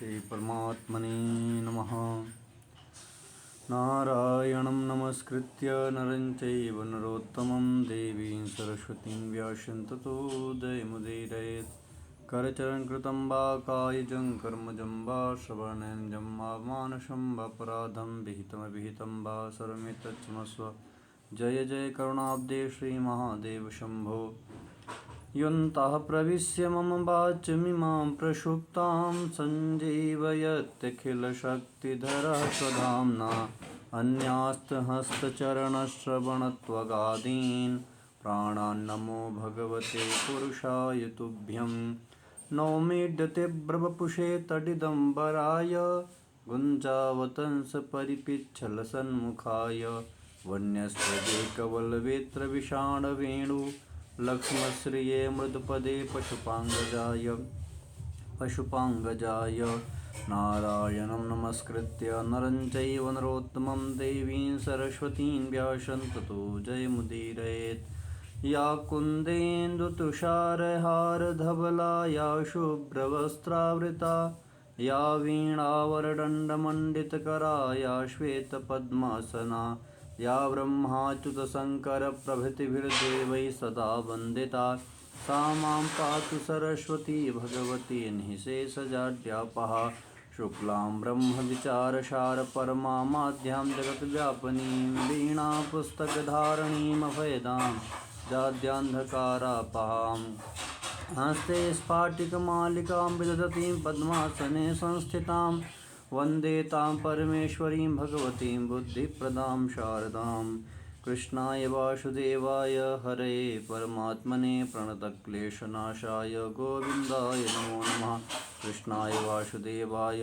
श्रीपरमात्मने नमः। नारायणं नमस्कृत्य नरं चैव नरोत्तमं देवीं सरस्वतीं व्यासं ततो जयमुदीरयेत्। करचरणकृतं वा कायजं कर्मजं वा श्रवणेन्द्रियं वा मानसं वापराधं विहितमविहितं वा सर्वमेतत्क्षमस्व। जय जय करुणाब्दे श्रीमहादेव शम्भो। योऽन्तः प्रविश्य मम वाचमिमां प्रक्षुब्धां सञ्जीवयत्यखिलशक्तिधरः स्वधाम्ना। अन्यास्तहस्तचरणश्रवणत्वगादीन् प्राणान्नमो भगवते पुरुषाय तुभ्यं। नौमीड्यतेब्रवपुषे तडिदम्बराय गुञ्जावतंसपरिपिच्छलसन्मुखाय वन्यस्त्वदेकवल्वेत्रविषाणवेणु लक्ष्मश्रिये मृदुपदे पशुपाङ्गजाय नारायणं नमस्कृत्य नरं चैव नरोत्तमं देवीं सरस्वतीं व्यासं ततो जयमुदीरयेत्। या कुन्देन्दुतुषारहारधवला या शुभ्रवस्त्रावृता या वीणावरदण्डमण्डितकरा या श्वेतपद्मासना या ब्रह्माच्युतशङ्करप्रभृतिभिर्देवैः सदा वन्दिता सा मां पातु सरस्वती भगवती निःशेषजाड्यापः। शुक्लां ब्रह्मविचारसारपरमां माध्यां जगद्व्यापिनीं वीणापुस्तकधारिणीं अभयदां जाड्यान्धकारापहां। हस्ते स्फाटिकमालिकां विदधतीं पद्मासने संस्थितां वन्दे तां परमेश्वरीं भगवतीं बुद्धिप्रदां शारदां। कृष्णाय वासुदेवाय हरये परमात्मने प्रणतक्लेशनाशाय गोविन्दाय नमो नमः। कृष्णाय वासुदेवाय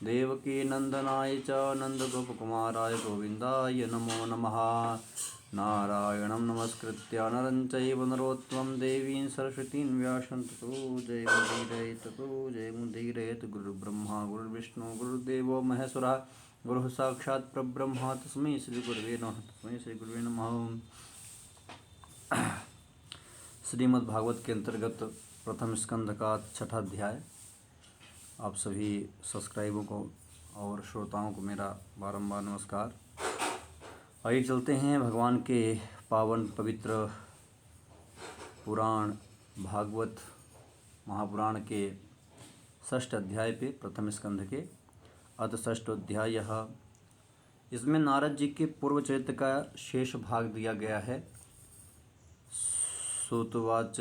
देवकीनन्दनाय च नन्दगोपकुमाराय गोविन्दाय नमो नमः। नारायणं नमस्कृत्य नरं चैव नरोत्तमं देवीं सरस्वतीं व्यासं ततो जयमुदीरयेत्। गुरुर्ब्रह्मा गुरुर्विष्णु गुरुर्देवो महेश्वरः गुरुः साक्षात् परब्रह्म तस्मै श्रीगुरवे नमः। श्रीमद्भागवत के अंतर्गत प्रथम स्कंध का छठा अध्याय। आप सभी सब्सक्राइबरों को और श्रोताओं को मेरा बारंबार नमस्कार। आइए चलते हैं भगवान के पावन पवित्र पुराण भागवत महापुराण के षष्ठ अध्याय पे, प्रथम स्कंध के अथ षष्ठ अध्याय। इसमें नारद जी के पूर्व चरित्र का शेष भाग दिया गया है। सुतवाच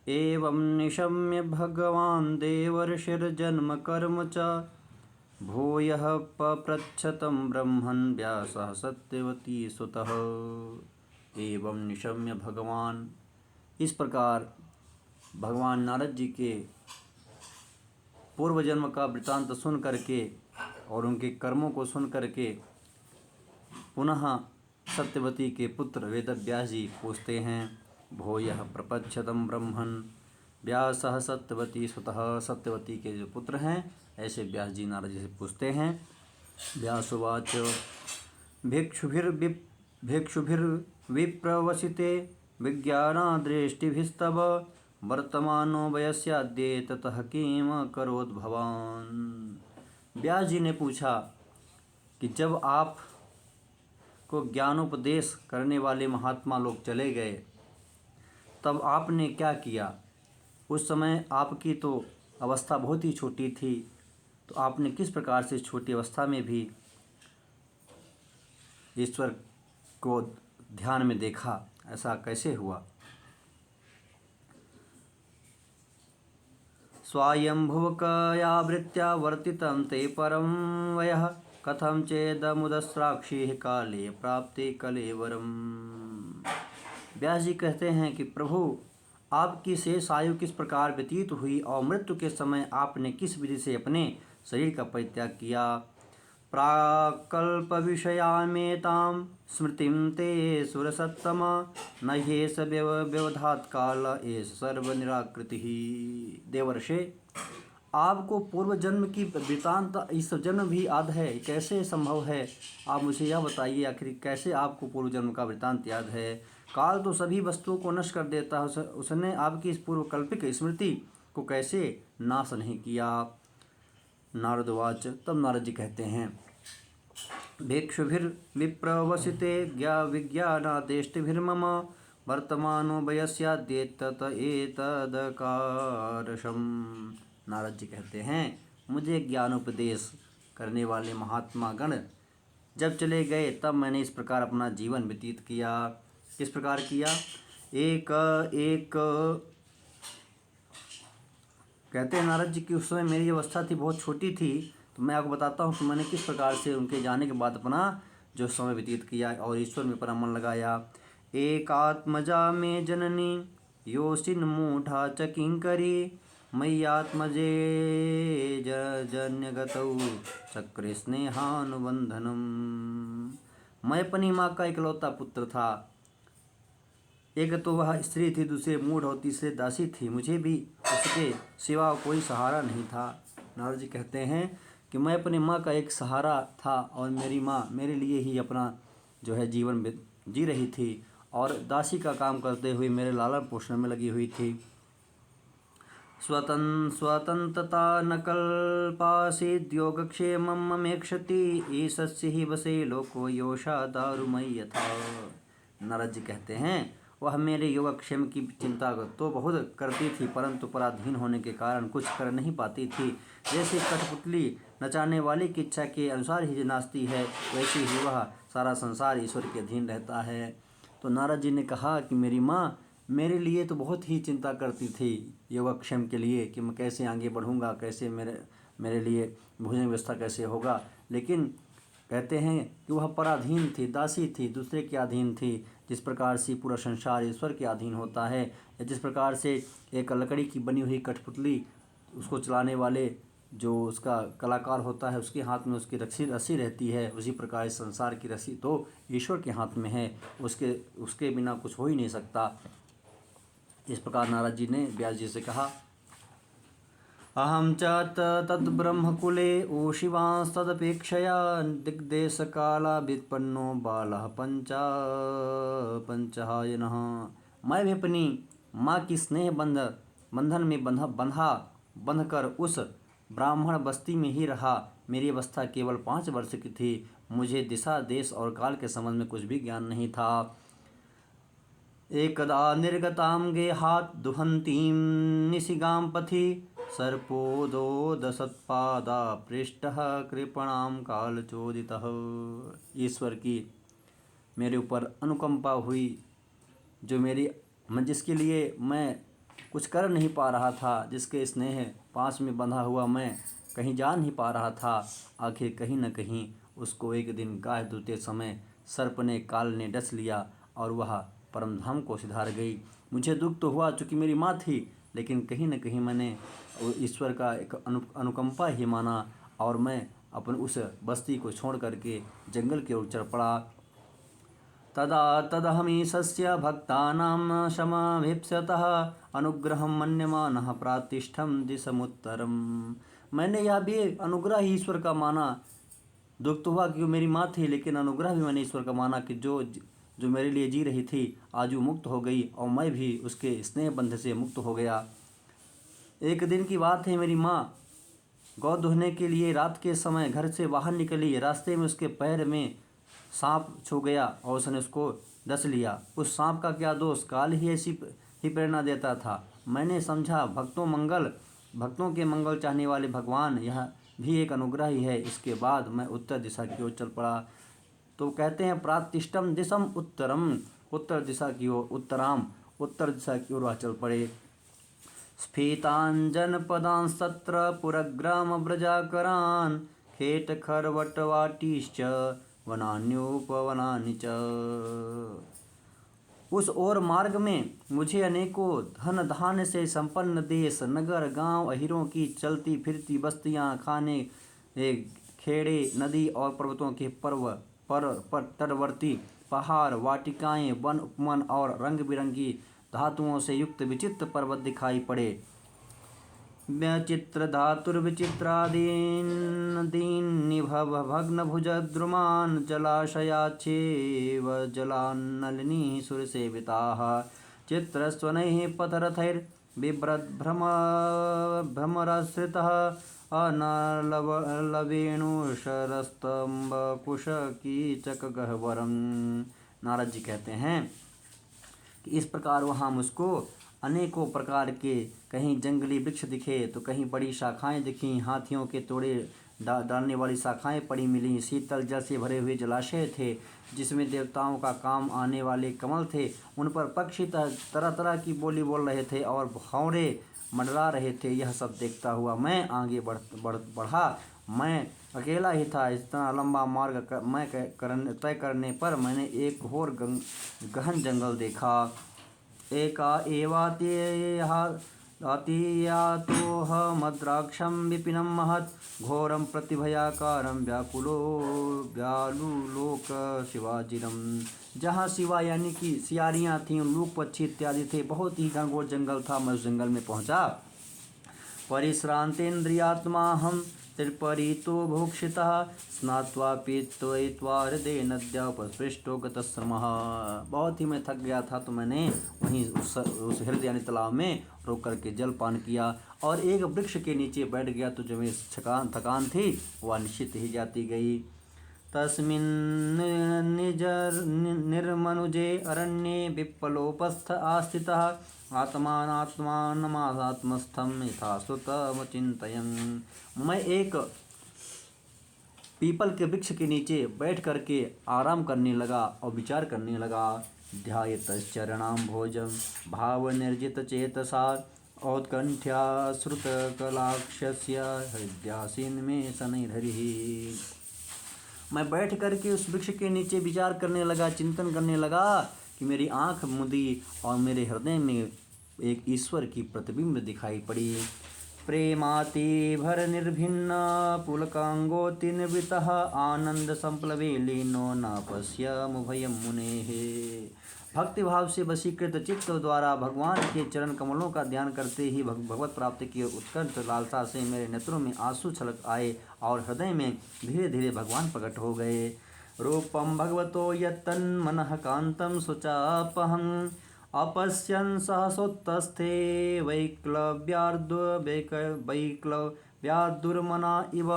एवं निशम्य भगवान् देवर्षिर्जन्म कर्म च भूयः पप्रच्छतं ब्रह्मन् व्यासः सत्यवती सुतः। एवं निशम्य भगवान, इस प्रकार भगवान नारद जी के पूर्व जन्म का वृत्तांत सुन करके और उनके कर्मों को सुन करके पुनः सत्यवती के पुत्र वेदव्यास जी पूछते हैं। भूयः प्रपच्छतं ब्रह्मन् व्यासः सत्यवती सुतः। सत्यवती के जो पुत्र हैं ऐसे व्यास जी नारद जी से पूछते हैं। व्यासुवाच भिक्षुभिर्विप्रवसिते विज्ञानदृष्टिभिस्तव वर्तमानो वयस्याद्ये ततः किम करोत् भवान्। व्यास जी ने पूछा कि जब आप को ज्ञानोपदेश करने वाले महात्मा लोग चले गए तब आपने क्या किया। उस समय आपकी तो अवस्था बहुत ही छोटी थी, तो आपने किस प्रकार से छोटी अवस्था में भी ईश्वर को ध्यान में देखा, ऐसा कैसे हुआ। स्वायंभुवकयावृत्या वर्तितं ते परं वयः कथं चेदमुदस्राक्षिः काले प्राप्ते कलेवरम्। व्यास जी कहते हैं कि प्रभु, आपकी शेष आयु किस प्रकार व्यतीत हुई और मृत्यु के समय आपने किस विधि से अपने शरीर का परित्याग किया। प्राकल्प विषयामेतां स्मृतिं ते सुरसत्तम न ह्येष व्यवधात काल एष सर्वनिराकृतिः। देवर्षे, आपको पूर्व जन्म की वृत्तांत इस जन्म भी याद है, कैसे संभव है। आप मुझे यह बताइए, आखिर कैसे आपको पूर्व जन्म का वृत्तांत याद है। काल तो सभी वस्तुओं को नष्ट कर देता है, उसने आपकी इस पूर्वकल्पिक स्मृति को कैसे नाश नहीं किया। नारदवाच। तब नारद जी कहते हैं, भिक्षुभिर्विप्रवसिते विज्ञानादेष्टिभिर्मम वर्तमानो वयस्याद्येतत एतदकारशम। नारद जी कहते हैं, मुझे ज्ञानोपदेश करने वाले महात्मा गण जब चले गए तब मैंने इस प्रकार अपना जीवन व्यतीत किया। किस प्रकार किया? एक कहते हैं नारद जी की उस समय मेरी अवस्था थी बहुत छोटी थी, तो मैं आपको बताता हूँ कि मैंने किस प्रकार से उनके जाने के बाद अपना जो समय व्यतीत किया और ईश्वर में अपना मन लगाया। एकात्मजा में जननी योसिन मूढ़ा च किंकरी मय्यात्मजे जन्यगतौ चक्रे स्नेहानुबंधनम। मैं अपनी माँ का इकलौता पुत्र था। एक तो वह स्त्री थी, दूसरे मूढ़ और तीसरे दासी थी। मुझे भी उसके सिवा कोई सहारा नहीं था। नारद जी कहते हैं कि मैं अपनी माँ का एक सहारा था और मेरी माँ मेरे लिए ही अपना जो है जीवन जी रही थी और दासी का काम करते हुए मेरे लालन पोषण में लगी हुई थी। स्वतंत्रता न कल्पासीद्योगक्षेमं ममेक्षति ईशस्य ही वसे लोको योषा दारुमयी यथा। नारद जी कहते हैं, वह मेरे योगक्षेम की चिंता तो बहुत करती थी, परंतु पराधीन होने के कारण कुछ कर नहीं पाती थी। जैसे कठपुतली नचाने वाले की इच्छा के अनुसार ही नाचती है, वैसे ही वह सारा संसार ईश्वर के अधीन रहता है। तो नारद जी ने कहा कि मेरी माँ मेरे लिए तो बहुत ही चिंता करती थी योगक्षेम के लिए, कि मैं कैसे आगे बढ़ूँगा, कैसे मेरे लिए भोजन व्यवस्था कैसे होगा। लेकिन कहते हैं कि वह पराधीन थी, दासी थी, दूसरे के अधीन थी। जिस प्रकार से पूरा संसार ईश्वर के अधीन होता है, या जिस प्रकार से एक लकड़ी की बनी हुई कठपुतली, उसको चलाने वाले जो उसका कलाकार होता है उसके हाथ में उसकी रस्सी रहती है, उसी प्रकार इस संसार की रस्सी तो ईश्वर के हाथ में है, उसके बिना कुछ हो ही नहीं सकता। इस प्रकार नारद जी ने व्यास जी से कहा, अहम च तद्ब्रह्मकुले ऊशिवांस्तदपेक्षया दिग्देशकालाभित्पन्नो बालः पंचहायनः। मैं भी अपनी माँ की स्नेह बंधन में बंधकर उस ब्राह्मण बस्ती में ही रहा। मेरी अवस्था केवल 5 वर्ष की थी। मुझे दिशा, देश और काल के संबंध में कुछ भी ज्ञान नहीं था। एकदा निर्गतां गेहात् दुहन्तीं निशिगां पथि सर्पोदोदसत्पादा पृष्ठः कृपणां कालचोदितः। ईश्वर की मेरे ऊपर अनुकंपा हुई, जिसके लिए मैं कुछ कर नहीं पा रहा था, जिसके स्नेह पास में बंधा हुआ मैं कहीं जा नहीं पा रहा था, आखिर कहीं न कहीं उसको एक दिन गाय दूते समय सर्प ने, काल ने डस लिया और वह परमधाम को सिधार गई। मुझे दुख तो हुआ चूँकि मेरी माँ थी, लेकिन कहीं न कहीं मैंने ईश्वर का एक अनुकंपा ही माना और मैं अपन उस बस्ती को छोड़ करके जंगल की ओर चढ़ पड़ा। तदा तदहमीशस्य भक्तानां शमभीप्सतः अनुग्रहं मन्यमानः प्रातिष्ठं दिशमुत्तरम। मैंने यह भी अनुग्रह ही ईश्वर का माना। दुख तो हुआ क्योंकि मेरी माँ थी, लेकिन अनुग्रह भी मैंने ईश्वर का माना कि जो मेरे लिए जी रही थी आज वो मुक्त हो गई और मैं भी उसके स्नेह बंध से मुक्त हो गया। एक दिन की बात है, मेरी माँ गौ दुहने के लिए रात के समय घर से बाहर निकली। रास्ते में उसके पैर में सांप छू गया और उसने उसको डस लिया। उस सांप का क्या दोष, काल ही ऐसी ही प्रेरणा देता था। मैंने समझा भक्तों के मंगल चाहने वाले भगवान, यह भी एक अनुग्रह ही है। इसके बाद मैं उत्तर दिशा की ओर चल पड़ा। तो कहते हैं प्रातिष्ठम दिशम उत्तरम, उत्तर दिशा की ओर, उत्तर दिशा की ओर वह चल पड़े। स्फीतांजनपदांस्तत्र पुरग्रामव्रजाकरान् खेटखरवटवाटीश्च वनान्योपवनानि च। उस ओर मार्ग में मुझे अनेकों धन धान्य से संपन्न देश, नगर, गांव, अहिरों की चलती फिरती बस्तियां, खाने, खेड़े, नदी और पर्वतों के तटवर्ती पहाड़, वाटिकाएं, वन उपवन और रंग बिरंगी धातुओं से युक्त विचित्र पर्वत दिखाई पड़े। विचित्र धातुर्विचित्रादीन्निभव भग्नभुजद्रुमान् जलाशयाच्छेव जलान्नलिनी सुरसेविताः चित्रस्वनैः पथरथैर् बिभ्रद् भ्रमराश्रितः अनलवेणुशरस्तम्भकुशकीचकगह्वरम्। नारद जी कहते हैं कि इस प्रकार वहाँ मुझको अनेकों प्रकार के कहीं जंगली वृक्ष दिखे तो कहीं बड़ी शाखाएं दिखीं, हाथियों के तोड़े डालने वाली शाखाएं पड़ी मिली, शीतल जल से भरे हुए जलाशय थे जिसमें देवताओं का काम आने वाले कमल थे, उन पर पक्षी तरह तरह की बोली बोल रहे थे और भौरे मंडरा रहे थे। यह सब देखता हुआ मैं आगे बढ़ा। मैं अकेला ही था। इतना लंबा मार्ग तय करने पर मैंने एक घोर गहन जंगल देखा। एका एवातीयातोऽहमद्राक्षं विपिनं महत् घोरं प्रतिभयाकारं व्यालुलोक शिवाजिरम। जहाँ शिवा यानी कि सियारियाँ थीं, लूक पक्षी इत्यादि थे, बहुत ही घनघोर जंगल था। मैं उस जंगल में पहुँचा। परिश्रांतेन्द्रियात्मा हम त्रिपरीतो भोक्षितः स्नात्वा पीत्वा हृदय नद्यापस्पृष्टो गतश्रमः। बहुत ही मैं थक गया था तो मैंने वहीं उस हृदय यानी तालाब में रोक करके जल पान किया और एक वृक्ष के नीचे बैठ गया तो जो मेरी थकान थी वह निश्चित ही जाती गई। तस्मिन् निर्मनुजे अरण्ये विप्पलोपस्थ आस्थितः आत्मात्मस्थं यथा श्रुतमचिन्तयन्। मैं एक पीपल के वृक्ष के नीचे बैठ करके आराम करने लगा और विचार करने लगा। ध्यायतश्चरणाम्भोजं भावनिर्जितचेतसा औत्कण्ठ्या श्रुतकलाक्षस्य हृद्यासीन में शनैर्हरिः। मैं बैठ करके उस वृक्ष के नीचे विचार करने लगा, चिंतन करने लगा कि मेरी आँख मुदी और मेरे हृदय में एक ईश्वर की प्रतिबिंब दिखाई पड़ी। प्रेमाति भर निर्भिन्न पुलकांगोति निवृतः आनंद संप्लवे लीनो न पश्यमुभयं मुनेः। भक्ति भाव से वशीकृत चित्त द्वारा भगवान के चरण कमलों का ध्यान करते ही भगवत प्राप्ति की उत्कंठ लालसा से मेरे नेत्रों में आंसू छलक आए और हृदय में धीरे धीरे भगवान प्रकट हो गए। रूपम भगवतो यत्तन्मनः कांतं शुचापहं अपश्यन् सहसोत्तस्थे वैक्लव्यादुर्मना इव।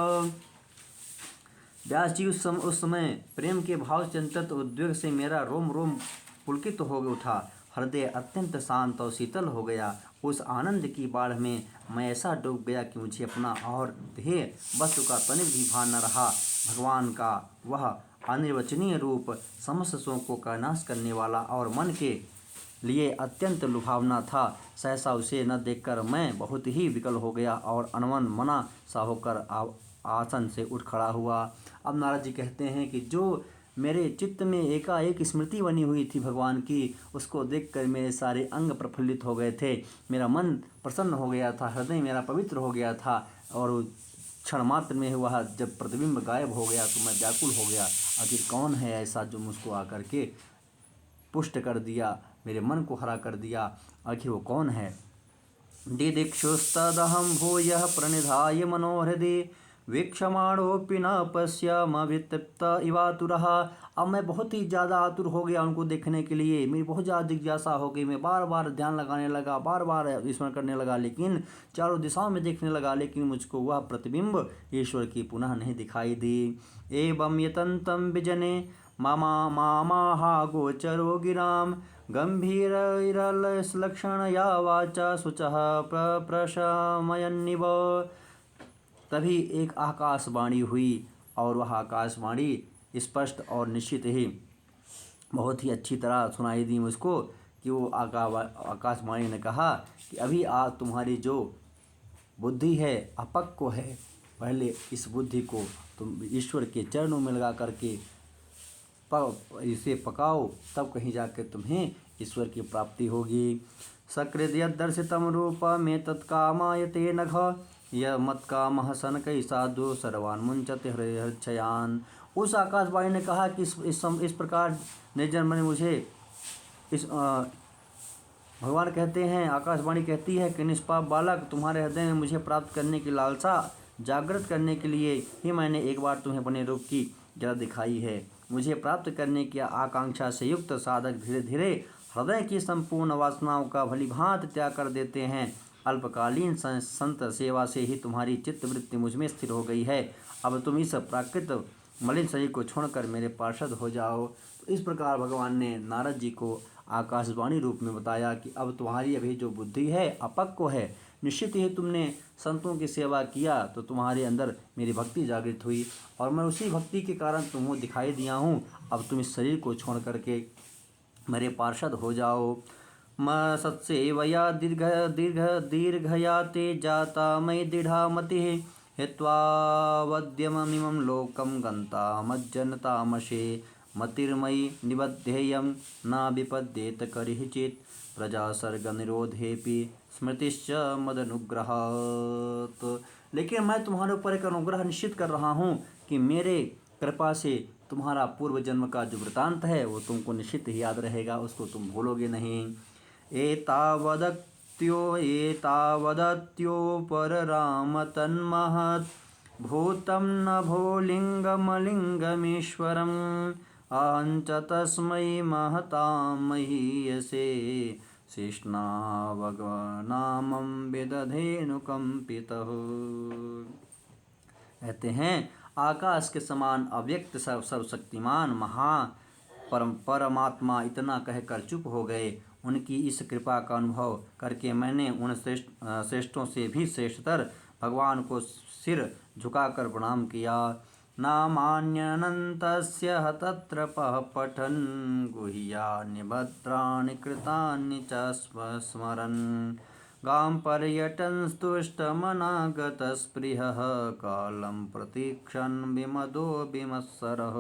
व्यास जी उस समय प्रेम के भाव चंचल उद्वेग से मेरा रोम रोम पुलकित हो उठा, हृदय अत्यंत शांत और शीतल हो गया। उस आनंद की बाढ़ में मैं ऐसा डूब गया कि मुझे अपना और ध्येय वस्तु का तनिक भी भान न रहा। भगवान का वह अनिर्वचनीय रूप समस्त शोकों का नाश करने वाला और मन के लिए अत्यंत लुभावना था। सहसा उसे न देखकर मैं बहुत ही विकल हो गया और अनमन मना सा होकर आसन से उठ खड़ा हुआ। अब नारद जी कहते हैं कि जो मेरे चित्त में एकाएक स्मृति बनी हुई थी भगवान की, उसको देखकर मेरे सारे अंग प्रफुल्लित हो गए थे, मेरा मन प्रसन्न हो गया था, हृदय मेरा पवित्र हो गया था। और क्षण मात्र में वह जब प्रतिबिंब गायब हो गया तो मैं व्याकुल हो गया। आखिर कौन है ऐसा जो मुझको आकर के पुष्ट कर दिया, मेरे मन को हरा कर दिया? आखिर वो कौन है? दिदिक्षुस्तदहं भूयः प्रणिधाय मनोहृदि वीक्षमाणोऽपि न पश्यामभितप्त इवातुरः। अब मैं बहुत ही ज़्यादा आतुर हो गया उनको देखने के लिए। मेरी बहुत ज़्यादा जिज्ञासा हो गई। मैं बार बार ध्यान लगाने लगा, बार बार स्मरण करने लगा, लेकिन चारों दिशाओं में देखने लगा, लेकिन मुझको वह प्रतिबिंब ईश्वर की पुनः नहीं दिखाई दी। एवं यतन्तं विजने मामाहा गोचरो गिराम गंभीरलक्षणया वाचा शुचः प्रशमयन्निव। तभी एक आकाशवाणी हुई और वह आकाशवाणी स्पष्ट और निश्चित ही बहुत ही अच्छी तरह सुनाई दी मुझको कि वो आकाशवाणी ने कहा कि अभी तुम्हारी जो बुद्धि है अपक्व है, पहले इस बुद्धि को तुम ईश्वर के चरणों में लगा करके इसे पकाओ, तब कहीं जाकर तुम्हें ईश्वर की प्राप्ति होगी। सकृद यदर्शितं रूपमे तत्कामायते नघ यह मत्कामः शनकै साधु सर्वान् मुंचते हृच्छयान्। उस आकाशवाणी ने कहा कि इस प्रकार निर्जन ने मुझे भगवान कहते हैं, आकाशवाणी कहती है कि निष्पाप बालक, तुम्हारे हृदय में मुझे प्राप्त करने की लालसा जागृत करने के लिए ही मैंने एक बार तुम्हें अपने रूप की जरा दिखाई है। मुझे प्राप्त करने की आकांक्षा से युक्त साधक धीरे धीरे हृदय की संपूर्ण वासनाओं का भलीभांति त्याग कर देते हैं। अल्पकालीन संत सेवा से ही तुम्हारी चित्तवृत्ति मुझ में स्थिर हो गई है। अब तुम इस प्राकृत मलिन शरीर को छोड़कर मेरे पार्षद हो जाओ। तो इस प्रकार भगवान ने नारद जी को आकाशवाणी रूप में बताया कि अब तुम्हारी अभी जो बुद्धि है अपक्व है। निश्चित ही तुमने संतों की सेवा किया तो तुम्हारे अंदर मेरी भक्ति जागृत हुई और मैं उसी भक्ति के कारण तुम्हें दिखाई दिया हूँ। अब तुम इस शरीर को छोड़ करके मेरे पार्षद हो जाओ। सत्सेवया दीर्घया ते जाता मयि दृढ़ा मतिः हित्वा वद्यममिमं लोकं गन्तामज्जनतामशे मतिर्मयि निबध्येयं न विपद्येत करिहिचित् प्रजासर्गनिरोधेऽपि स्मृतिश्च मदनुग्रहात्। लेकिन मैं तुम्हारे ऊपर एक अनुग्रह निश्चित कर रहा हूँ कि मेरे कृपा से तुम्हारा पूर्व जन्म का जो वृतांत है वो तुमको निश्चित ही याद रहेगा, उसको तुम भूलोगे नहीं। एतावदत्योपरराम तन्महत् भूतं नभो लिङ्गमलिङ्गमीश्वरम् अहञ्च तस्मै महतां महीयसे शेषनावगनामं विदधेनुकम्पितः। कहते हैं आकाश के समान अव्यक्त सर्वशक्तिमान परमात्मा इतना कहकर चुप हो गए। उनकी इस कृपा का अनुभव करके मैंने उन श्रेष्ठों से भी श्रेष्ठतर भगवान को सिर झुकाकर प्रणाम किया। नामान्यनन्तस्य तत्र पठन् गुह्यानि भद्राणि कृतानि च स्मरन् गां पर्यटन् स्तुष्टमनागतस्पृहः कालं प्रतीक्षन् विमदो विमत्सरः।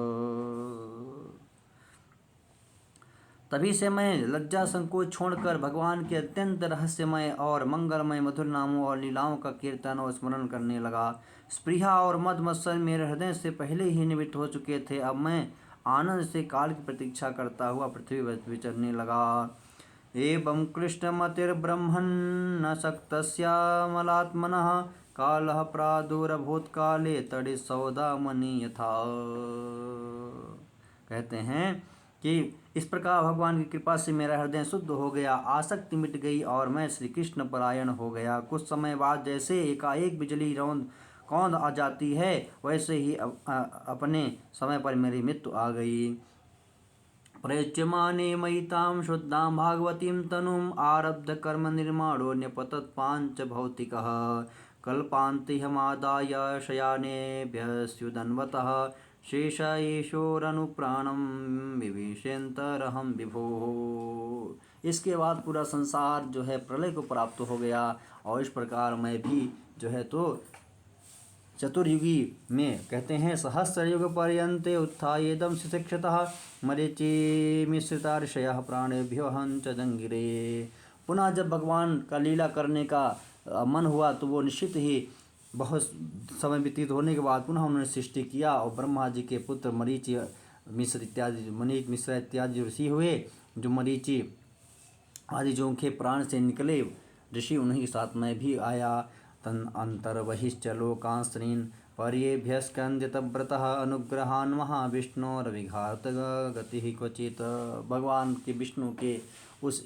तभी से मैं लज्जा संकोच छोड़कर भगवान के अत्यंत रहस्यमय और मंगलमय मधुर नामों और लीलाओं का कीर्तन और स्मरण करने लगा। स्पृहा और मद मत्सर मेरे हृदय से पहले ही निवृत्त हो चुके थे। अब मैं आनंद से काल की प्रतीक्षा करता हुआ पृथ्वी पर विचरने लगा। एवं कृष्णमतिर्ब्रह्मन् शक्तस्यामलात्मनः कालः प्रादुरभूत्काले तड़ि सौदामणि यथा। कहते हैं कि इस प्रकार भगवान की कृपा से मेरा हृदय शुद्ध हो गया, आसक्ति मिट गई और मैं श्री कृष्ण परायण हो गया। कुछ समय बाद जैसे एकाएक बिजली कौंध आ जाती है वैसे ही अपने समय पर मेरी मृत्यु आ गई। प्रयुज्यमाने मयि तां शुद्धां भागवतीं तनुम् आरब्ध कर्म निर्माणो न्यपतत् पांच भौतिकः कल्पान्तिहमादाय शयानेभ्यस्युदन्वतः शेष ईशोरनुप्राणं विभीषेन्तरहं विभो। इसके बाद पूरा संसार जो है प्रलय को प्राप्त हो गया और इस प्रकार मैं भी जो है तो चतुर्युगी में कहते हैं सहस्रयुग पर्यन्ते उत्थायेदं शिक्षतः मरीचि मिश्रिता ऋषयः प्राणेभ्यो हंच जंगिरे। पुनः जब भगवान का लीला करने का मन हुआ तो वो निश्चित ही बहुत समय व्यतीत होने के बाद पुनः उन्होंने सृष्टि किया और ब्रह्मा जी के पुत्र मरीचि मिश्र इत्यादि ऋषि हुए। जो मरीचि आदि जो उनके प्राण से निकले ऋषि उन्हीं के साथ मैं भी आया। तन अंतर्बहिश्च लोकांस्त्रीन् पर्येभ्यस्कंद्यतव्रतः अनुग्रहान् महाविष्णोरविघात गतिः क्वचित्। भगवान के विष्णु के उस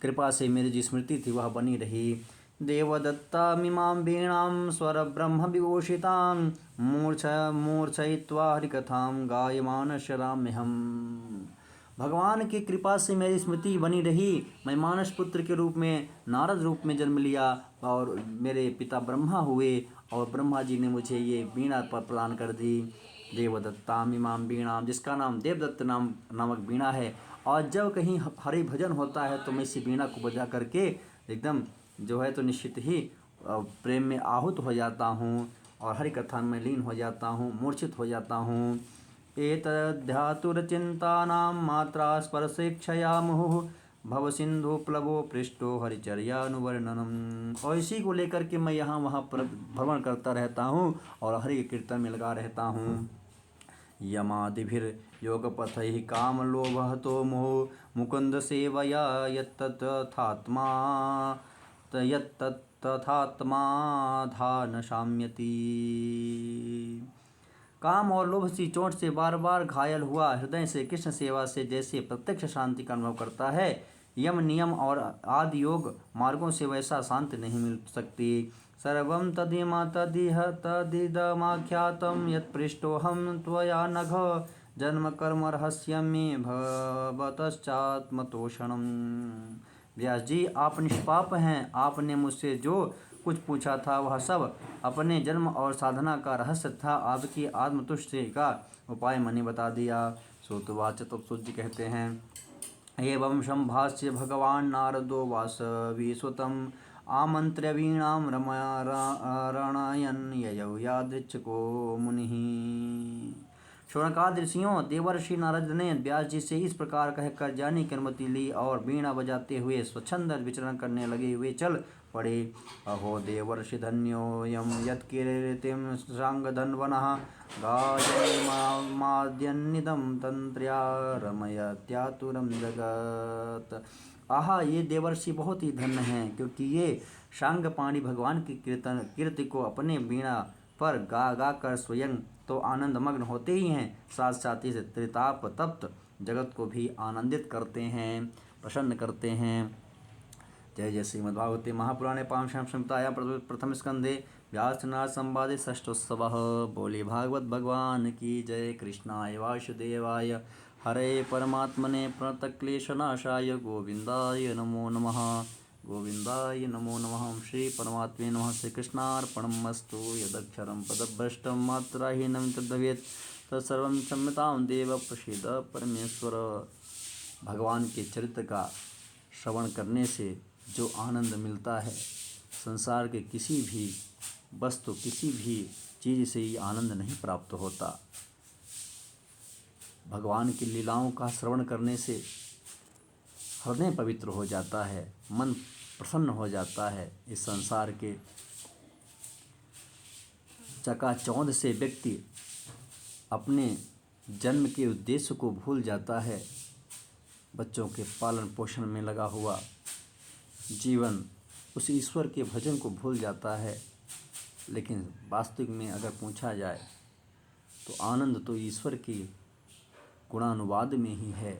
कृपा से मेरी जो स्मृति थी वह बनी रही। देवदत्तामिमां वीणां स्वरब्रह्म विभूषितां मूर्छयित्वा हरिकथां गायमानस्य राम्यहम्। भगवान की कृपा से मेरी स्मृति बनी रही। मैं मानस पुत्र के रूप में नारद रूप में जन्म लिया और मेरे पिता ब्रह्मा हुए और ब्रह्मा जी ने मुझे ये वीणा प्रदान कर दी। देवदत्ताम इमाम वीणाम, जिसका नाम देवदत्त नामक वीणा है। और जब कहीं हरि भजन होता है तो मैं इसी वीणा को बजा करके एकदम जो है तो निश्चित ही प्रेम में आहूत हो जाता हूँ और हरि कथा में लीन हो जाता हूँ, मूर्छित हो जाता हूँ। एतद्ध्यातुरचिन्तानां मात्रा स्पर्शेक्षया मुहुः भव सिंधु प्लवो पृष्ठो हरिचर्यानुवर्णनम। और इसी को लेकर के मैं यहाँ वहाँ पर भ्रमण करता रहता हूँ और हरि के कीर्तन में लगा रहता हूँ। यमादिभिर्योगपथैः कामलोभहतो मोह मुकुन्द सेवया यत्तथात्मा न शाम्यति। काम और लोभ सी चोट से बार बार घायल हुआ हृदय से कृष्ण सेवा से जैसे प्रत्यक्ष शांति का अनुभव करता है, यम नियम और आदि योग मार्गों से वैसा शांति नहीं मिल सकती। सर्वं तदिमा तदिह तदिदमाख्यातं यत्पृष्टोऽहं त्वया नघ जन्म कर्म रहस्यं मे भवतश्चात्मतोषणम्। व्यास जी, आप निष्पाप हैं। आपने मुझसे जो कुछ पूछा था वह सब अपने जन्म और साधना का रहस्य था आपकी आत्मतुष्टि का उपाय मैंने बता दिया। श्रुतवाच तब सूत जी कहते हैं, एवं संभाष्य भगवान नारदो वासवीसुतम् आमन्त्र्य वीणां रणयन् ययौ यादृच्छको मुनिः। शौनकादि ऋषियों, देवर्षि नारद ने व्यास जी से इस प्रकार कहकर जाने की अनुमति ली और वीणा बजाते हुए स्वच्छंद विचरण करने लगे हुए चल पड़े। अहो देवर्षि धन्योऽयं यत्कीर्तिं सांगधन्वनः गायन्माद्यन्निदं तन्त्र्या रमयत्यातुरं जगत्। आहा, ये देवर्षि बहुत ही धन्य हैं, क्योंकि ये सांगपाणी भगवान की कीर्ति को अपने वीणा पर गा गा कर स्वयं तो आनंद मग्न होते ही हैं, साथ साथ इस त्रिताप तप्त जगत को भी आनंदित करते हैं, प्रसन्न करते हैं। जय जय श्रीमद्भागवते महापुराणे पांचम संहितायां प्रथम स्कंधे व्यासनाथ संवादे षष्ठोत्सवः। बोले भागवत भगवान की जय। कृष्णाय वासुदेवाय हरे परमात्मने प्रणतक्लेशनाशाय गोविंदाय नमो नमः। गोविंदाय नमो नमः। श्री परमात्मे नमः। श्री कृष्णार्पणमस्तु। यदक्षरं पदभ्रष्टं मात्राहीनं तद्भवेत् तत्सर्वं क्षम्यतां देव प्रसीद परमेश्वर। भगवान के चरित्र का श्रवण करने से जो आनंद मिलता है, संसार के किसी भी वस्तु किसी भी चीज़ से ये आनंद नहीं प्राप्त होता। भगवान की लीलाओं का श्रवण करने से हृदय पवित्र हो जाता है, मन प्रसन्न हो जाता है। इस संसार के चकाचौंध से व्यक्ति अपने जन्म के उद्देश्य को भूल जाता है। बच्चों के पालन पोषण में लगा हुआ जीवन उस ईश्वर के भजन को भूल जाता है। लेकिन वास्तविक में अगर पूछा जाए तो आनंद तो ईश्वर की गुणानुवाद में ही है।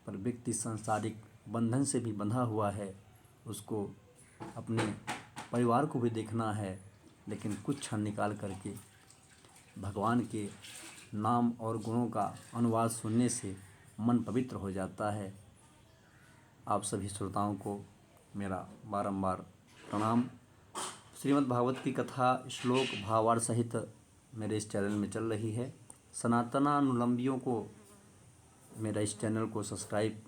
पर व्यक्ति सांसारिक बंधन से भी बंधा हुआ है, उसको अपने परिवार को भी देखना है, लेकिन कुछ क्षण निकाल करके भगवान के नाम और गुणों का अनुवाद सुनने से मन पवित्र हो जाता है। आप सभी श्रोताओं को मेरा बारंबार प्रणाम। श्रीमद् भागवत की कथा श्लोक भावार्थ सहित मेरे इस चैनल में चल रही है। सनातनानुलंबियों को मेरा इस चैनल को सब्सक्राइब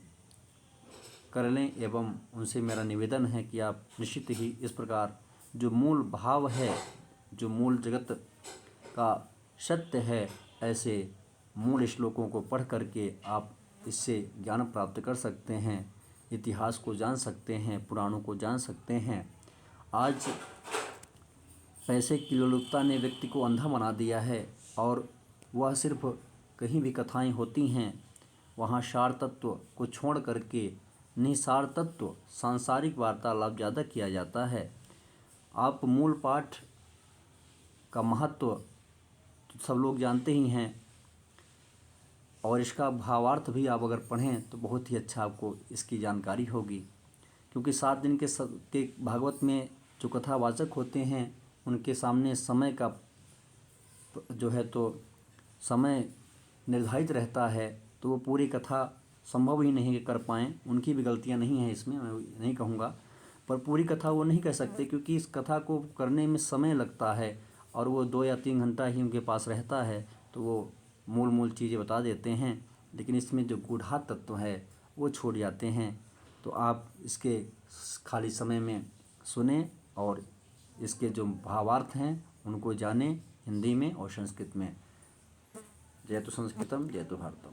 कर लें एवं उनसे मेरा निवेदन है कि आप निश्चित ही इस प्रकार जो मूल भाव है, जो मूल जगत का सत्य है, ऐसे मूल श्लोकों को पढ़ करके आप इससे ज्ञान प्राप्त कर सकते हैं, इतिहास को जान सकते हैं, पुराणों को जान सकते हैं। आज पैसे की लोलुपता ने व्यक्ति को अंधा बना दिया है और वह सिर्फ कहीं भी कथाएं होती हैं वहाँ सार तत्व को छोड़ करके निसार तत्व सांसारिक वार्तालाप ज़्यादा किया जाता है। आप मूल पाठ का महत्व तो सब लोग जानते ही हैं और इसका भावार्थ भी आप अगर पढ़ें तो बहुत ही अच्छा आपको इसकी जानकारी होगी। क्योंकि 7 दिन के भागवत में जो कथावाचक होते हैं उनके सामने समय का जो है तो समय निर्धारित रहता है, तो वो पूरी कथा संभव ही नहीं कर पाएँ। उनकी भी गलतियां नहीं हैं इसमें, मैं नहीं कहूँगा, पर पूरी कथा वो नहीं कह सकते क्योंकि इस कथा को करने में समय लगता है और वो 2 या 3 घंटा ही उनके पास रहता है, तो वो मूल चीज़ें बता देते हैं, लेकिन इसमें जो गूढ़ा तत्व है वो छोड़ जाते हैं। तो आप इसके खाली समय में सुने और इसके जो भावार्थ हैं उनको जानें हिंदी में और संस्कृत में। जय तो संस्कृतम, जय तो भारतम।